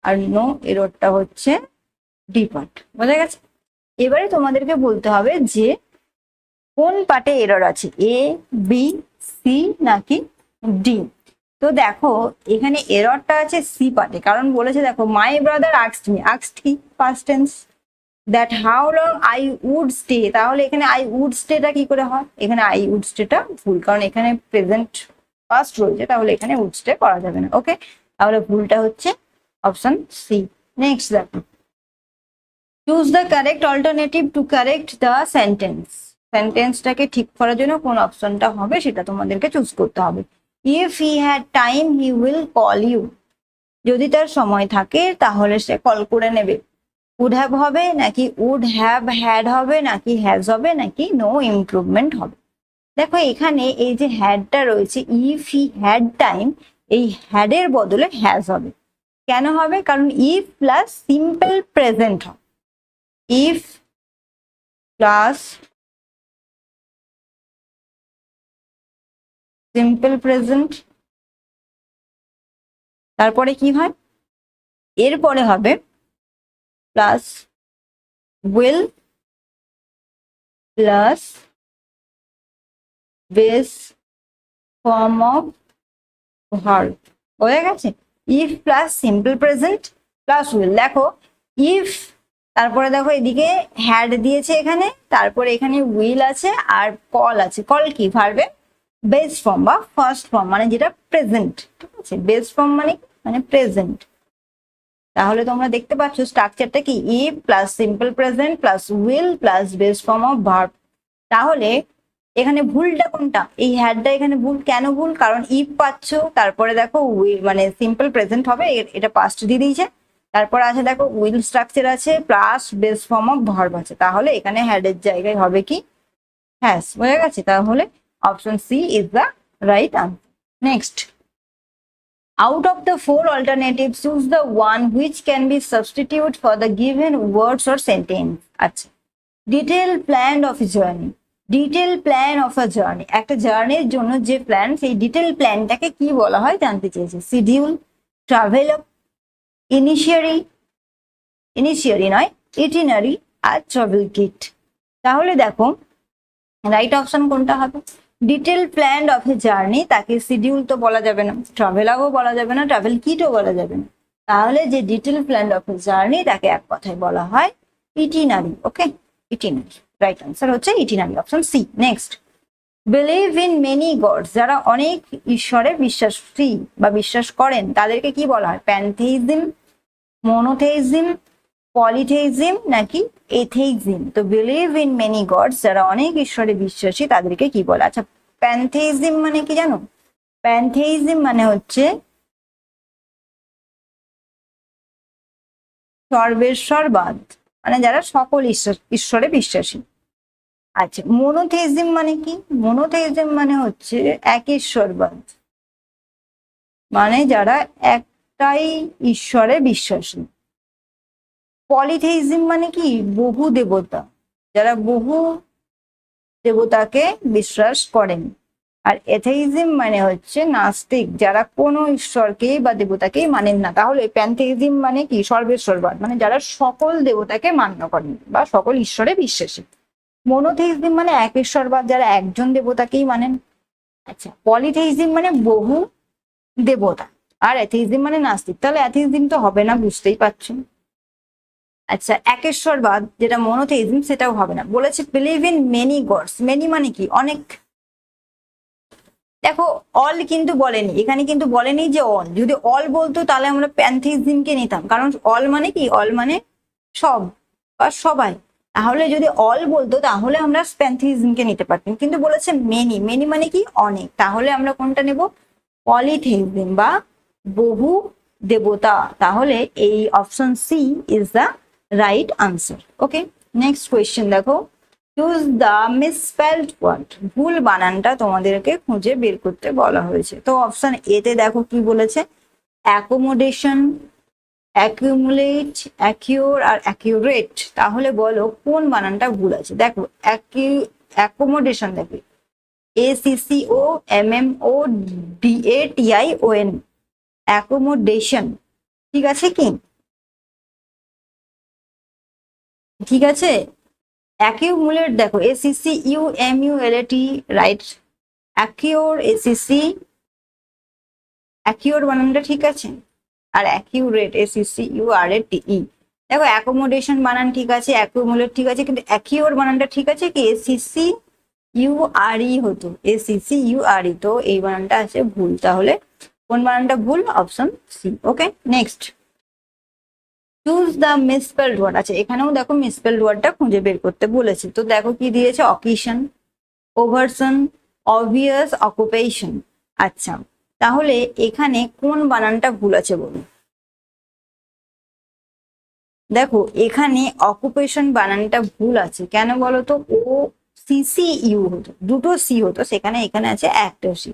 আর নো এররটা হচ্ছে ডি পার্ট। বোঝা গেছে? এবারে তোমাদেরকে বলতে হবে যে কোন পার্টে এরর আছে, এ, বি, সি নাকি ডি। তো দেখো এখানে এররটা আছে সি পার্টে, কারণ বলেছে দেখো, my brother asked me, asked কি? Past tense. That how long I would stay, তাহলে এখানে আই উড স্টেটা কি করে হয়? এখানে আই উড স্টেটা ভুল, কারণ এখানে প্রেজেন্ট ফার্স্ট রয়েছে, তাহলে এখানে উড স্টে করা যাবে না। ওকে, তাহলে ভুলটা হচ্ছে অপশন সি। নেক্সট দেখো, choose the correct alternative to correct the sentence. সেন্টেন্সটাকে ঠিক করার জন্য কোন অপশনটা হবে সেটা তোমাদেরকে চুজ করতে হবে। If he had time he will call you, যদি তার সময় থাকে তাহলে সে কল করে নেবে। উড হ্যাভ হবে নাকি উড হ্যাভ হ্যাড হবে নাকি হ্যাজ হবে নাকি নো ইমপ্রুভমেন্ট হবে? দেখো এখানে এই যে হ্যাডটা রয়েছে, ইফ হি হ্যাড টাইম, এই হ্যাডের বদলে হ্যাজ হবে। কেন হবে? কারণ ইফ প্লাস সিম্পল প্রেজেন্ট হয়। ইফ প্লাস সিম্পল প্রেজেন্ট, তারপরে কি হয়? এরপরে হবে plus will plus base form of verb. হয়ে গেছে? If plus simple present plus will. দেখো ইফ, তারপরে দেখো এদিকে হ্যাড দিয়েছে এখানে, তারপরে এখানে উইল আছে আর কল আছে। কল কি? ভার্বে বেস ফর্ম বা ফার্স্ট ফর্ম, মানে যেটা প্রেজেন্ট। ঠিক আছে, বেস ফর্ম মানে প্রেজেন্ট। তাহলে তোমরা দেখতে পাচ্ছ স্ট্রাকচারটা কি? If plus simple present plus will plus base form of verb. তাহলে এখানে ভুলটা কোনটা? এই হ্যাডটা এখানে ভুল। কেন ভুল? কারণ ইফ পাচ্ছ, তারপরে দেখো উইল মানে সিম্পল প্রেজেন্ট হবে, এটা পাস্ট দিয়ে দিয়েছে, তারপর আছে দেখো উইল স্ট্রাকচার আছে plus base form of verb আছে, তাহলে এখানে হ্যাডের জায়গায় হবে কি? হ্যাজ। হয়ে গেছে? তাহলে option C is the right answer. Next, out of the four alternatives choose the one which can be substituted for the given words or sentence. আচ্ছা, detailed plan of a journey, detailed plan of a journey, একটা জার্নির জন্য যে প্ল্যান, সেই ডিটেল প্ল্যানটাকে কি বলা হয় জানতে চেয়েছে। শিডিউল, ট্রাভেলগ, ইনিশিয়ারি নয়, ইটিনারি আর ট্রাভেল কিট। তাহলে দেখো রাইট অপশন কোনটা হবে? Detail plan of a journey, তাকে শিডিউল তো বলা যাবে না, ট্রাভেলাগও বলা যাবে না, ট্রাভেল কিটও বলা যাবে না। তাহলে যে detail plan of a journey, তাকে এক কথায় বলা হয় itinerary. Okay, itinerary right answer হচ্ছে itinerary, option C. Next, believe in many gods, যারা অনেক ঈশ্বরে বিশ্বাসী বা বিশ্বাস করেন তাদেরকে কি বলা হয়? প্যানথেইজম, মনোথেইজম, পলিথেইজম নাকি এথেইজম? তো বিলিভ ইন মেনি গডস, যারা অনেক ঈশ্বরে বিশ্বাসী তাদেরকে কি বলে? আচ্ছা, প্যানথেইজম মানে কি জানো? প্যানথেইজম মানে হচ্ছে সর্বেশ্বরবাদ, মানে যারা সকল ঈশ্বরে বিশ্বাসী। আচ্ছা, মনোথেইজম মানে কি? মনোথেইজম মানে হচ্ছে এক ঈশ্বরবাদ, মানে যারা একটাই ঈশ্বরে বিশ্বাসী। পলিথেইজম মানে কি? বহু দেবতা, যারা বহু দেবতাকে বিশ্বাস করেন। আর এথেইজম মানে হচ্ছে নাস্তিক, যারা কোনো ঈশ্বরকেই বা দেবতাকেই মানেন না। তাহলে প্যানথেইজম মানে কি? সর্বেশ্বরবাদ, মানে যারা সকল দেবতাকে মান্য করেন বা সকল ঈশ্বরে বিশ্বাসী। মনোথেইজম মানে এক ঈশ্বরবাদ, যারা একজন দেবতাকেই মানেন। আচ্ছা, পলিথেইজম মানে বহু দেবতা, আর অ্যাথেইজম মানে নাস্তিক। তাহলে অ্যাথেইজম তো হবে না, বুঝতেই পারছেন। আচ্ছা, একেশ্বরবাদ যেটা মনোথেইজম, সেটাও হবে না। বলেছে believe in many gods, many মানে কি? অনেক। দেখো, অল কিন্তু বলেনি এখানে, কিন্তু বলেনি যে অল। যদি অল বলতো তাহলে আমরা প্যানথেইজমকে নিতাম, কারণ অল মানে কি? অল মানে সব বা সবাই। তাহলে যদি অল বলতো তাহলে আমরা প্যানথেইজমকে নিতে পারতাম, কিন্তু বলেছে মেনি, মেনি মানে কি? অনেক। তাহলে আমরা কোনটা নেব? পলিথেইজম বা বহু দেবতা। তাহলে এই option C is the right answer. Okay, next question দেখো, চুজ দ্য মিসস্পেলড ওয়ার্ড, ভুল বানানটা তোমাদেরকে খুঁজে বের করতে বলা হয়েছে। তো অপশন এ তে দেখো কি বলেছে, অ্যাকোমোডেশন, অ্যাকিউমুলেট, অ্যাকিউর আর অ্যাকিউরেট। তাহলে বলো কোন বানানটা ভুল আছে? দেখো, অ্যাকোমোডেশন, দেখো ACCOMMODATION, অ্যাকোমোডেশন। ঠিক আছে কি? ঠিক আছে। অ্যাকিউমুলেট দেখো ACCUMULAT, রাইট। অ্যাকিউর, অ্যাকিউর বানানটা ঠিক আছে। আর অ্যাকিউরেট ACCURATE। দেখো, অ্যাকোমোডেশন বানান ঠিক আছে, অ্যাকিউমুলেট ঠিক আছে, কিন্তু অ্যাকিউর বানানটা ঠিক আছে কি? ACCURE হতো, ACCURE। তো এই বানানটা আছে ভুল। তাহলে কোন বানানটা ভুল? Option C. Okay, next, choose the misspelled word. আচ্ছা, এখানেও দেখো মিসস্পেলড ওয়ার্ডটা খুঁজে বের করতে বলেছে। তো দেখো কি দিয়েছে, অকেশন, ওভারসন, অবভিয়াস, অকুপেশন। আচ্ছা, তাহলে এখানে কোন বানানটা ভুল আছে বলুন? দেখো, এখানে অকুপেশন বানানটা ভুল আছে। কেন বলো তো? OCCU হতো, দুটো সি হতো সেখানে, এখানে আছে একটা সি।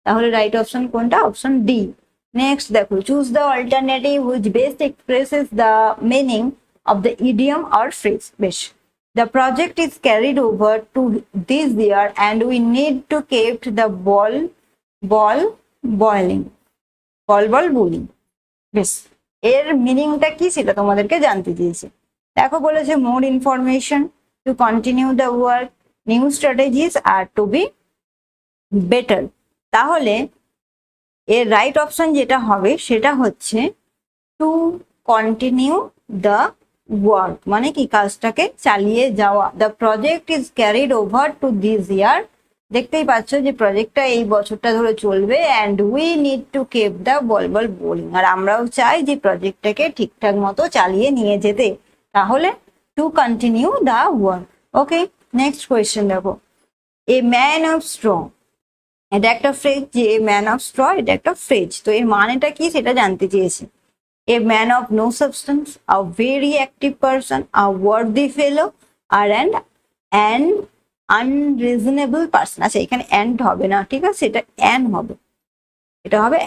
তাহলে রাইট অপশন কোনটা? Option D. নেক্সট দেখো, choose the alternative which best expresses the meaning of the idiom or phrase. বেশ, the project is carried over to this year and we need to keep the ball boiling, ball boiling। বেশ, এর মিনিংটা কি সেটা তোমাদেরকে জানতে চেয়েছে। দেখো, বলেছে more information, to continue the work, new strategies আর টু বি বেটার। তাহলে এর রাইট অপশন যেটা হবে সেটা হচ্ছে টু কন্টিনিউ দ্য ওয়ার্ক, মানে কি? কাজটাকে চালিয়ে যাওয়া। The project is carried over to this year, দেখতেই পাচ্ছ যে প্রজেক্টটা এই বছরটা ধরে চলবে। And we need to keep the ball bowling, আর আমরাও চাই যে প্রজেক্টটাকে ঠিকঠাক মতো চালিয়ে নিয়ে যেতে। তাহলে two continue the work. Okay, next question দেখো, এ ম্যান অফ স্ট্র, এটা একটা ফ্রেজ। যে এ ম্যান অফ স্ট্র, এটা একটা ফ্রেজ। তো এর মানেটা কি সেটা জানতে চেয়েছি। A man of no substance, a very active person, a worthy fellow, or an unreasonable person। আচ্ছা, এখানে and হবে না, ঠিক আছে, এটা an হবে, এটা হবে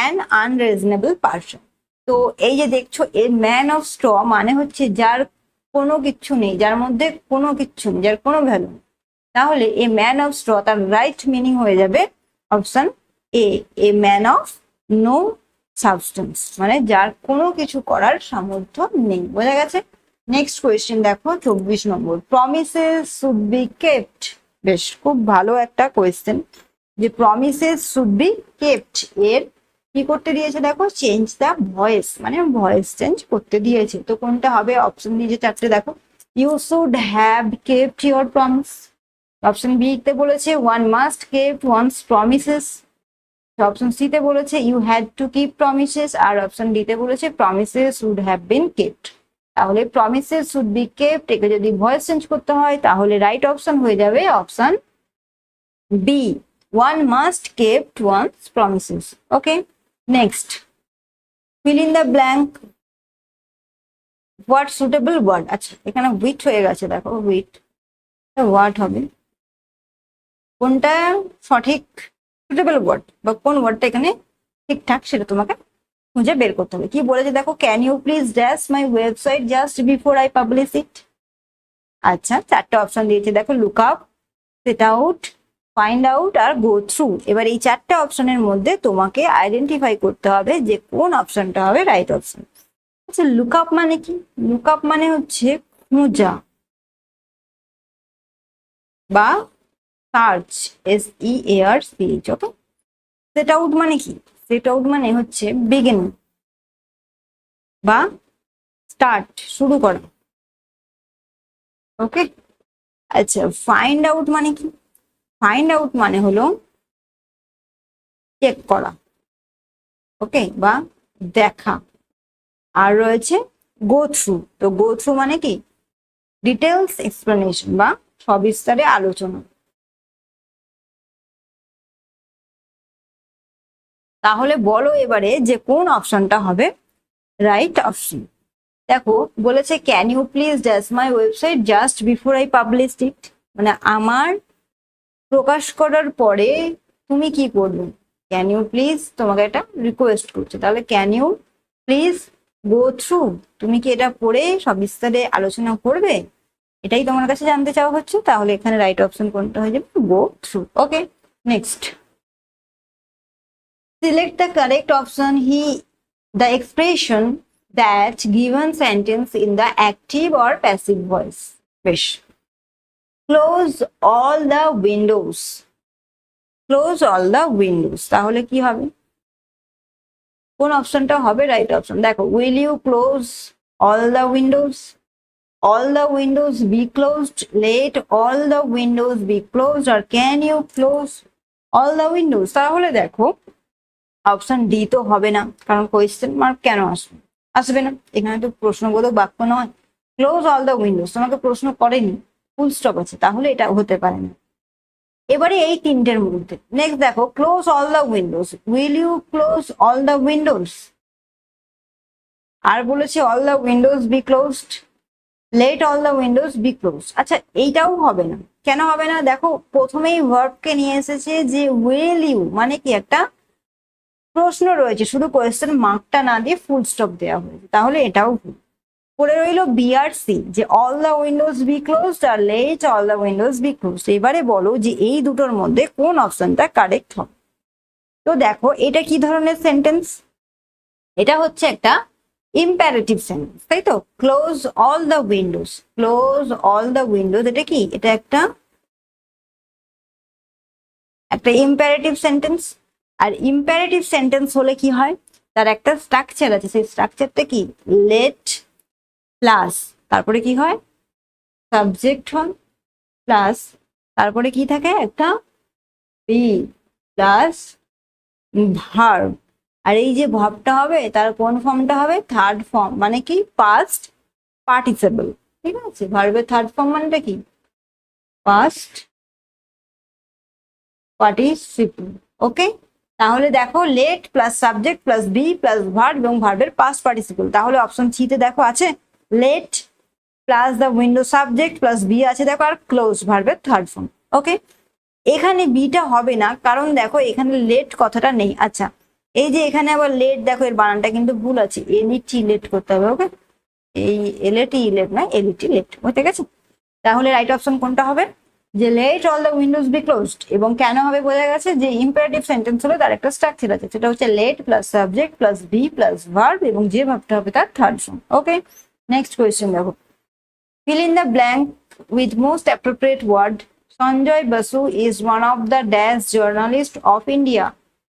an unreasonable person। তো এই যে দেখছো, a man of straw মানে হচ্ছে যার কোনো কিচ্ছু নেই, যার মধ্যে কোনো কিচ্ছু নেই, যার কোনো ভ্যালু নেই। তাহলে a man of straw তার রাইট মিনিং হয়ে যাবে option A man of no substance, মানে যার কোনো কিছু করার সামর্থ্য নেই। বোঝা গেছে? নেক্সট কোয়েশ্চেন দেখো, 24 নম্বর, প্রমিসেস শুড বি কেপ্ট। বেশ, খুব ভালো একটা কোয়েশ্চেন, যে প্রমিসেস শুড বি কেপ্ট এর কি করতে দিয়েছে? দেখো, চেঞ্জ দ্য ভয়েস, মানে ভয়েস চেঞ্জ করতে দিয়েছে। তো কোনটা হবে? অপশন দিয়েছে চারটে, দেখো, you should have kept your promise. Option B তে বলেছে one must keep one's promises. Option C তে বলেছে you had to keep promises, আর অপশন ডি তে বলেছে promises would have been kept. তাহলে প্রমিসেস উড বি কেপ্ট একে যদি ভয়েস চেঞ্জ করতে হয় তাহলে রাইট অপশন হয়ে যাবে option B, one must kept one's promises. Okay, next fill in the blank what suitable word. আচ্ছা এখানে উইট হয়ে গেছে, দেখো উইট ওয়ার্ড হবে, কোনটা সঠিক সুটেবল ওয়ার্ড বা কোন ওয়ার্ডটা এখানে ঠিকঠাক সেটা তোমাকে খুঁজে বের করতে হবে। কি বলেছে দেখো, can you please dash my website just before I publish it. আচ্ছা চারটে অপশন দিয়েছে দেখো, look up, set out, find out আর গো থ্রু। এবার এই চারটে অপশনের মধ্যে তোমাকে আইডেন্টিফাই করতে হবে যে কোন অপশনটা হবে রাইট অপশন। আচ্ছা লুক আপ মানে কি? লুক আপ মানে হচ্ছে খোঁজা বা সার্চ, SEARCH। ওকে, সেট আউট মানে কি? সেট আউট মানে হচ্ছে বিগিন বা স্টার্ট, শুরু করা। ওকে, আচ্ছা ফাইন্ড আউট মানে কি? ফাইন্ড আউট মানে হলো চেক করা, ওকে, বা দেখা। আর রয়েছে গো থ্রু। তো গো থ্রু মানে কি? ডিটেলস এক্সপ্লেনেশন বা সবিস্তারে আলোচনা। তাহলে বলো এবারে যে কোন অপশনটা হবে রাইট অপশন। দেখো বলেছে can you please dash my website just before I publish it, মানে আমার প্রকাশ করার পরে তুমি কি করবে। ক্যান ইউ প্লিজ তোমাকে এটা রিকোয়েস্ট করছে, তাহলে can you please go through, তুমি কি এটা পড়ে সবিস্তারে আলোচনা করবে, এটাই তোমার কাছে জানতে চাওয়া হচ্ছে। তাহলে এখানে রাইট অপশন কোনটা হয়ে যাবে? Go through. Okay, next select the correct option he the expression that given sentence in the active or passive voice. বেশ, close all the windows, close all the windows, তাহলে কি হবে? কোন অপশনটা হবে রাইট অপশন? দেখো, will you close all the windows, all the windows be closed, let all the windows be closed, or can you close all the windows? তাহলে দেখো অপশন ডি তো হবে না, কারণ কোয়েশ্চেন মার্ক কেন আসবে? আসবে না, এখানে তো প্রশ্নবোধক বাক্য নয়। ক্লোজ অল দ্য উইন্ডোজ তোমাকে প্রশ্ন করেনি, ফুল স্টপ আছে, তাহলে এটা হতে পারে না। এবারে এই তিনটের মধ্যে নেক্সট দেখো, close all the windows, will you close all the windows, আর বলেছে all the windows be closed, let all the windows be close. আচ্ছা এইটাও হবে না, কেন হবে না? দেখো প্রথমেই ভার্বকে নিয়ে এসেছে যে উইল ইউ, মানে কি একটা প্রশ্ন রয়েছে, শুধু কোয়েশ্চেন মার্কটা না দিয়ে ফুল স্টপ দেওয়া হয়েছে, তাহলে এটাও ভুল। পড়ে রইল BRC, যে all the windows be closed আর let all the windows be closed. এবারে বলো যে এই দুটোর মধ্যে কোন অপশনটা কারেক্ট হবে। তো দেখো এটা কি ধরনের সেন্টেন্স? এটা হচ্ছে একটা ইম্পারেটিভ সেন্টেন্স, তাই তো। Close all the Windows, close all the Windows, এটা কি? এটা একটা ইম্পারেটিভ সেন্টেন্স। আর ইম্পারেটিভ সেন্টেন্স হলে কি হয়, তার একটা স্ট্রাকচার আছে, সেই স্ট্রাকচারটা কি? লেট প্লাস তারপরে কি হয়? সাবজেক্ট হয়, প্লাস তারপরে কি থাকে? একটা বি প্লাস ভার্ব। আর এই যে ভার্বটা হবে তার কোন ফর্মটা হবে? থার্ড ফর্ম, মানে কি? Past participle. ঠিক আছে, ভার্বের থার্ড ফর্ম মানেটা কি? Past participle. ওকে, তাহলে দেখো let plus subject plus be plus verb এবং ভার্বের পাস্ট পার্টিসিপল। তাহলে অপশন সি তে দেখো আছে let plus the window subject plus be আছে দেখো, আর ক্লোজ ভার্বের থার্ড ফর্ম। ওকে, এখানে বিটা হবে না, কারণ দেখো এখানে লেট কথাটা নেই। আচ্ছা এই যে এখানে আবার লেট, দেখো এর বানানটা কিন্তু ভুল আছে, এলইটি লেট করতে হবে। ওকে, এই এলইটি লেট না, এলইটি লেট, বুঝতে গেছে? তাহলে রাইট অপশন কোনটা হবে? যে late all the windows be closed. এবং কেন হবে বোঝা গেছে, যে ইম্পারেটিভ সেন্টেন্স হলে তার একটা স্ট্রাকচার আছে, সেটা হচ্ছে let plus subject plus be plus verb এবং যে ভার্বটা হবে তার third form. Okay, next question দেখো, fill in the blank with most appropriate word. Sanjay Basu is one of the dash journalists of India.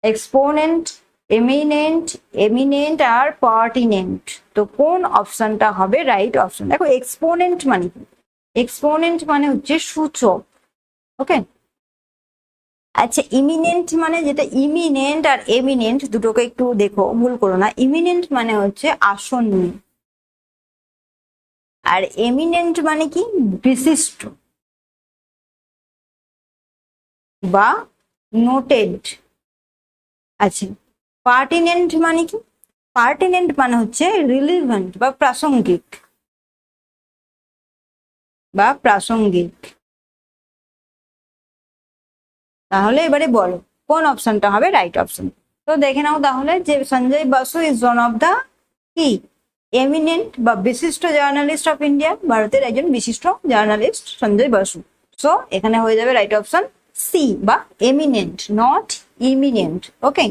Exponent, eminent আর pertinent। তো কোন অপশনটা হবে রাইট অপশন? দেখো এক্সপোনেন্ট মানে কি? এক্সপোনেন্ট মানে হচ্ছে সূচক। ওকে, আচ্ছা ইমিনেন্ট মানে, যেটা ইমিনেন্ট আর এমিনেন্ট দুটোকে একটু দেখো, ভুল করো না। ইমিনেন্ট মানে হচ্ছে আসন্ন, আর এমিনেন্ট মানে কি বিশিষ্ট বা নোটেড। আচ্ছা পার্টিনেন্ট মানে কি? পার্টিনেন্ট মানে হচ্ছে রিলিভেন্ট বা প্রাসঙ্গিক, বা প্রাসঙ্গিক। তাহলে এবারে বলো কোন অপশনটা হবে রাইট অপশন। তো দেখে নাও তাহলে যে Sanjay Basu is one of the কি এমিনেন্ট বা বিশিষ্ট জার্নালিস্ট অফ ইন্ডিয়া, ভারতের একজন বিশিষ্ট জার্নালিস্ট সঞ্জয় বসু। সো এখানে হয়ে যাবে রাইট অপশন সি বা eminent, not imminent. Okay,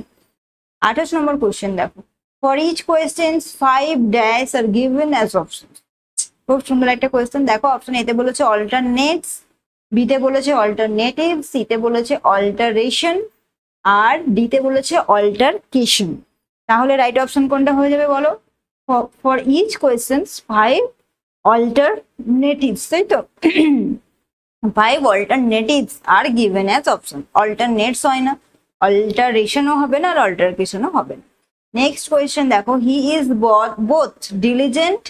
28 number question দেখো, for each questions 5 dash are given as option. খুব সুন্দর একটা কোয়েশ্চেন। দেখো অপশন এতে বলেছে অল্টারনেটস, বিতে বলেছে অল্টারনেটিভ, সিতে বলেছে অল্টারেশন, আর ডিতে বলেছে অল্টারকেশন। তাহলে রাইট অপশন কোনটা হয়ে যাবে বলো? ফর ইচ কোয়েশ্চেন্স 5 অল্টারনেটিভস, তাই তো? 5 অল্টারনেটিভস আর গিভেন অ্যাজ অপশন। অল্টারনেটস হয় না, অল্টারেশনও হবে না, আর অল্টারকেশনও হবে না। নেক্সট কোয়েশ্চেন দেখো, he is both diligent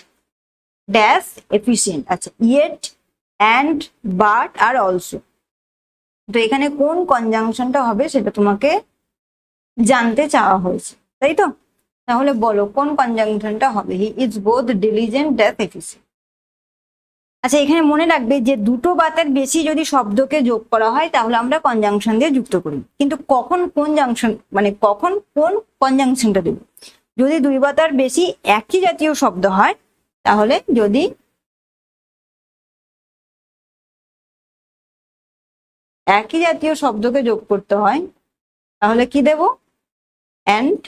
dash efficient. আচ্ছা ইয়েট, অ্যান্ড, বাট আর অলসো। তো এখানে কোন কনজাংশনটা হবে সেটা তোমাকে জানতে চাওয়া হয়েছে, তাই তো? তাহলে বলো কোন কনজাংশনটা হবে? হি is both diligent dash efficient. আচ্ছা এখানে মনে রাখবে যে দুটো বাতের বেশি যদি শব্দকে যোগ করা হয় তাহলে আমরা কনজাংশন দিয়ে যুক্ত করি, কিন্তু কখন কোন জাংশন মানে কখন কোন কনজাংশনটা দেব? যদি দুই বাতার বেশি একই জাতীয় শব্দ হয়, তাহলে যদি একই জাতীয় শব্দকে যোগ করতে হয় তাহলে কি দেব? অ্যান্ড।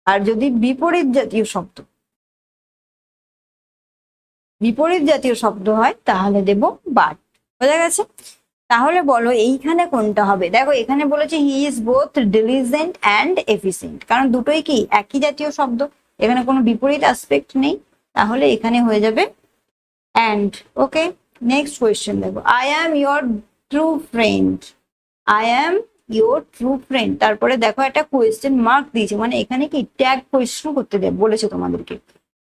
আর যদি বিপরীত জাতীয় শব্দ, বিপরীত জাতীয় শব্দ হয় তাহলে দেব বাট। বোঝা গেছে? তাহলে বলো এইখানে কোনটা হবে? দেখো এখানে বলেছে হি is both diligent and efficient, কারণ দুটোই কি একই জাতীয় শব্দ, এখানে কোনো বিপরীত অ্যাসপেক্ট নেই। তাহলে এখানে হয়ে যাবে অ্যান্ড। ওকে, নেক্সট কোয়েশ্চেন দেখো, I am your true friend. I am your true friend, তারপরে দেখো একটা কোয়েশ্চেন মার্ক দিয়েছে, মানে এখানে কি ট্যাগ কোয়েশ্চেন করতে বলেছে তোমাদেরকে।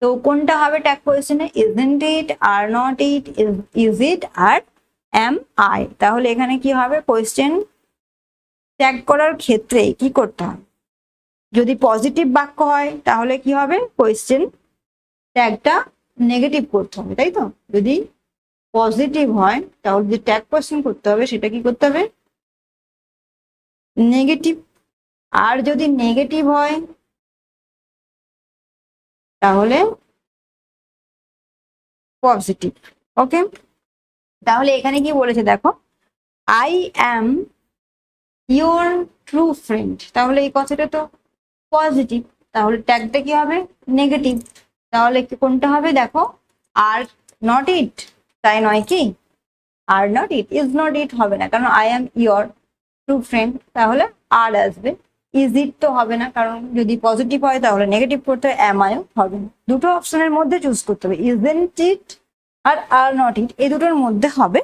তো কোনটা হবে ট্যাগ কোয়েশ্চেনে? Isn't it, are not it, is it, are am I. তাহলে এখানে কি হবে? কোয়েশ্চেন ট্যাগ করার ক্ষেত্রে কি করতে হয়? যদি পজিটিভ বাক্য হয় তাহলে কি হবে? কোয়েশ্চেন ট্যাগটা নেগেটিভ করতে হবে, তাই তো? যদি পজিটিভ হয় তাহলে যে ট্যাগ কোয়েশ্চেন করতে হবে সেটা কি করতে হবে? নেগেটিভ। আর যদি নেগেটিভ হয় তাহলে পজিটিভ। ওকে, তাহলে এখানে কি বলেছে দেখো, I am your true friend, তাহলে এই কথাটা তো পজিটিভ, তাহলে ট্যাগটা কি হবে? নেগেটিভ। তাহলে কি কোনটা হবে দেখো? আর নট ইট, তাই নয় কি? Are not it, is not it হবে না, কারণ I am your true friend, তাহলে আর আসবে। ইজ ইট তো হবে না, কারণ যদি পজিটিভ হয় তাহলে নেগেটিভ করতে হয়, এম আইও হবে না। দুটো অপশনের মধ্যে চুজ করতে হবে, ইজেন্ট ইট আর নট ইট, এই দুটোর মধ্যে হবে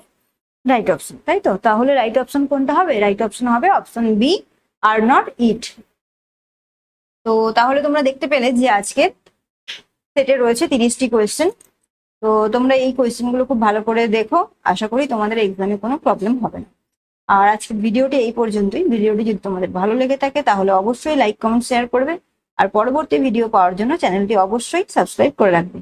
রাইট অপশন, তাই তো? তাহলে রাইট অপশন কোনটা হবে? রাইট অপশন হবে অপশন বি, আর নট ইট। তো তাহলে তোমরা দেখতে পেলে যে আজকে সেটে রয়েছে 30টি কোয়েশ্চেন। তো তোমরা এই কোয়েশ্চেন গুলো খুব ভালো করে দেখো, আশা করি তোমাদের এক্সামে কোনো প্রবলেম হবে না। আর আজকের ভিডিওটি এই পর্যন্তই। ভিডিওটি যদি তোমাদের ভালো লেগে থাকে তাহলে অবশ্যই লাইক, কমেন্ট, শেয়ার করবে, আর পরবর্তী ভিডিও পাওয়ার জন্য চ্যানেলটি অবশ্যই সাবস্ক্রাইব করে রাখবে।